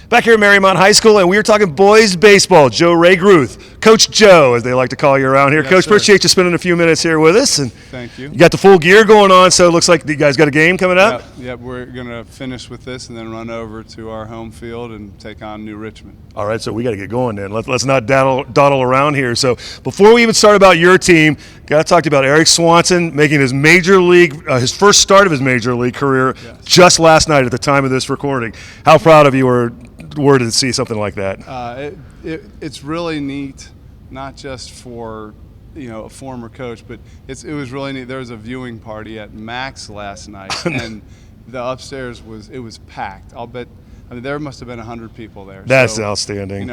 Back here at Mariemont High School, and we were talking boys baseball. Joe Regruth, Coach Joe, as they like to call you around here. Yes, Coach, sir. appreciate you spending a few minutes here with us. And thank you. You got the full gear going on, so it looks like you guys got a game coming up. Yep, we're going to finish with this and then run over to our home field and take on New Richmond. All right, so we got to get going then. Let's not dawdle around here. So before we even start about your team, got to talk to you about Eric Swanson making his major league, his first start of his major league career just last night at the time of this recording. How proud of you were to see something like that? It's really neat, not just for a former coach, but it was really neat. There was a viewing party at Max last night, and the upstairs was packed. There must have been 100 people there. That's outstanding.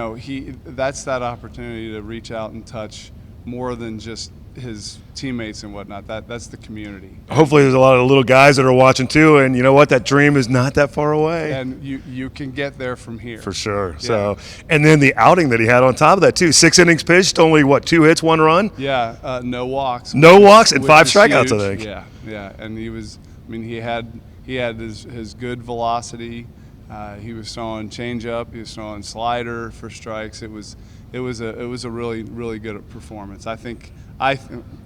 That's that opportunity to reach out and touch more than just his teammates and whatnot. That's the community. Hopefully there's a lot of little guys that are watching too, and you know what, that dream is not that far away. And you can get there from here. For sure. Yeah. So, and then the outing that he had on top of that too, 6 innings pitched, only 2 hits, 1 run? Yeah, no walks. No walks and 5 strikeouts, huge. I think. Yeah, and he had his good velocity. He was throwing changeup, he was throwing slider for strikes. It was a really, really good performance. I think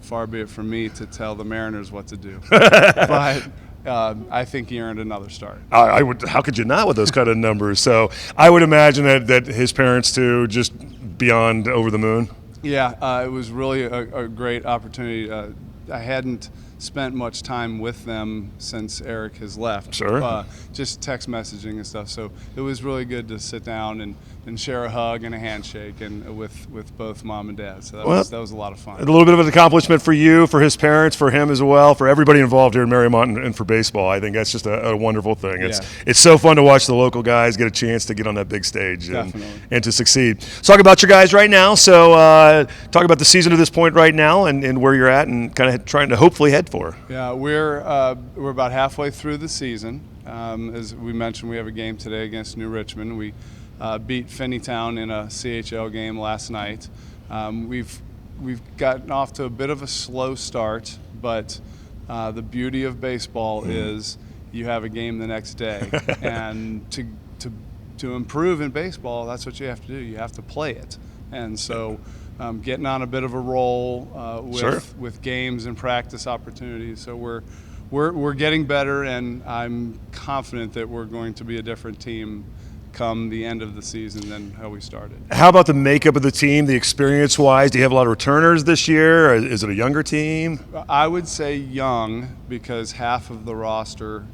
far be it from me to tell the Mariners what to do, but I think he earned another start. I would. How could you not with those kind of numbers? So I would imagine that his parents too, just beyond over the moon. Yeah, it was really a great opportunity. I hadn't spent much time with them since Eric has left. Sure. Just text messaging and stuff. So it was really good to sit down and share a hug and a handshake and with both mom and dad. So that was a lot of fun. A little bit of an accomplishment for you, for his parents, for him as well, for everybody involved here in Mariemont and for baseball. I think that's just a wonderful thing. It's so fun to watch the local guys get a chance to get on that big stage and to succeed. Let's talk about your guys right now. So talk about the season to this point right now and where you're at and kind of trying to hopefully head for. Yeah, we're about halfway through the season. As we mentioned, we have a game today against New Richmond. We beat Finneytown in a CHL game last night. We've gotten off to a bit of a slow start, but the beauty of baseball is you have a game the next day, and to improve in baseball, that's what you have to do. You have to play it, and so. Getting on a bit of a roll with games and practice opportunities. So we're getting better, and I'm confident that we're going to be a different team come the end of the season than how we started. How about the makeup of the team, the experience-wise? Do you have a lot of returners this year? Or is it a younger team? I would say young, because half of the roster,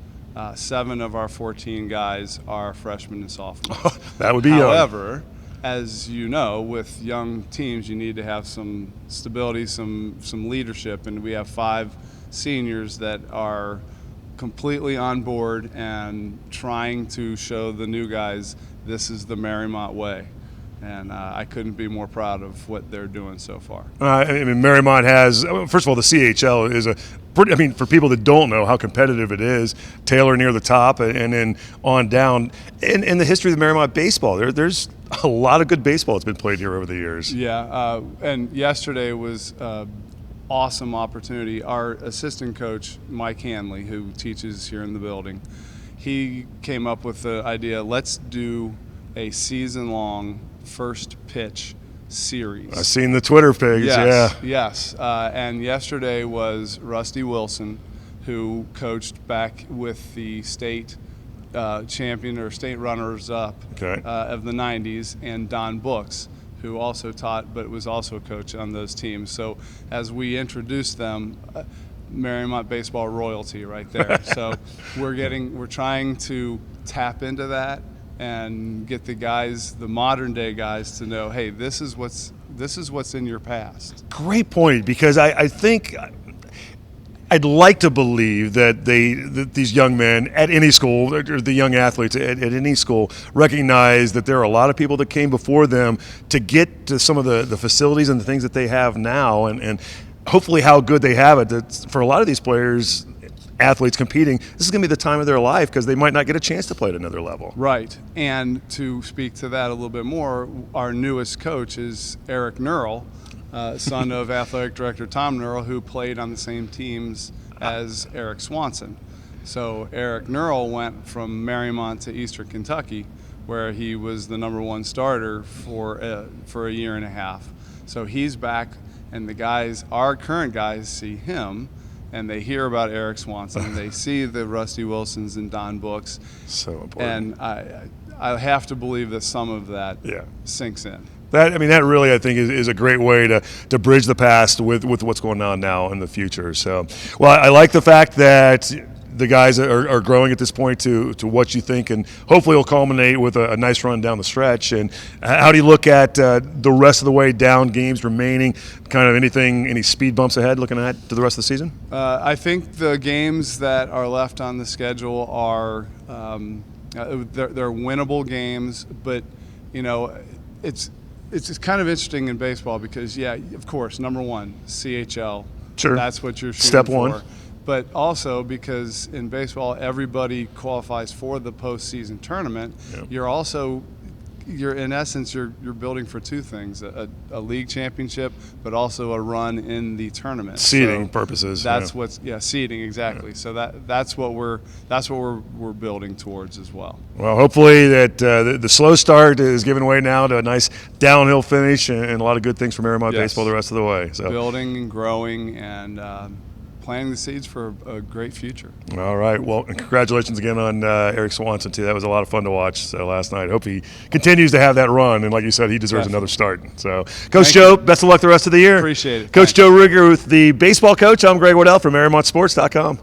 7 of our 14 guys, are freshmen and sophomores. That would be young. However, as you know, with young teams, you need to have some stability, some leadership, and we have 5 seniors that are completely on board and trying to show the new guys this is the Mariemont way. And I couldn't be more proud of what they're doing so far. Mariemont has, first of all, the CHL is for people that don't know how competitive it is, Taylor near the top and then on down. In the history of the Mariemont baseball, there's a lot of good baseball that's been played here over the years. Yeah, and yesterday was awesome opportunity. Our assistant coach, Mike Hanley, who teaches here in the building, he came up with the idea, let's do a season-long first pitch series. I've seen the Twitter page. Yes. And yesterday was Rusty Wilson, who coached back with the state champion or state runners-up of the 90s, and Don Books, who also taught but was also a coach on those teams. So as we introduced them, Mariemont Baseball royalty right there. So we're trying to tap into that and get the modern day guys to know, hey, this is what's in your past. Great point, because I think I'd like to believe that these young men at any school, or the young athletes at any school, recognize that there are a lot of people that came before them to get to some of the facilities and the things that they have now, and hopefully how good they have it. That for a lot of these players, athletes competing, this is going to be the time of their life because they might not get a chance to play at another level. Right. And to speak to that a little bit more, our newest coach is Eric Nurl, son of athletic director Tom Nurl, who played on the same teams as Eric Swanson. So Eric Nurl went from Mariemont to Eastern Kentucky where he was the #1 starter for a year and a half. So he's back, and the guys, our current guys, see him, and they hear about Eric Swanson. They see the Rusty Wilsons and Don Books. So important. And I have to believe that some of that sinks in. That really, I think, is a great way to bridge the past with what's going on now in the future. So, well, I like the fact that the guys are growing at this point to what you think, and hopefully it'll culminate with a nice run down the stretch. And how do you look at the rest of the way down, games remaining, kind of any speed bumps ahead looking ahead to the rest of the season? I think the games that are left on the schedule are they're winnable games, but it's just kind of interesting in baseball because, of course, #1, CHL. Sure. That's what you're shooting Step for. one. But also because in baseball, everybody qualifies for the postseason tournament. Yep. You're in essence, you're building for two things: a league championship, but also a run in the tournament. Seeding purposes. That's seeding exactly. Yeah. So that's what we're building towards as well. Well, hopefully that the slow start is giving way now to a nice downhill finish and a lot of good things for Mariemont Baseball the rest of the way. So building and growing and planting the seeds for a great future. All right. Well, and congratulations again on Eric Swanson, too. That was a lot of fun to watch last night. Hope he continues to have that run. And like you said, he deserves another start. So, Coach Joe, best of luck the rest of the year. Appreciate it. Coach Joe Regruth, the baseball coach. I'm Greg Waddell from MariemontSports.com.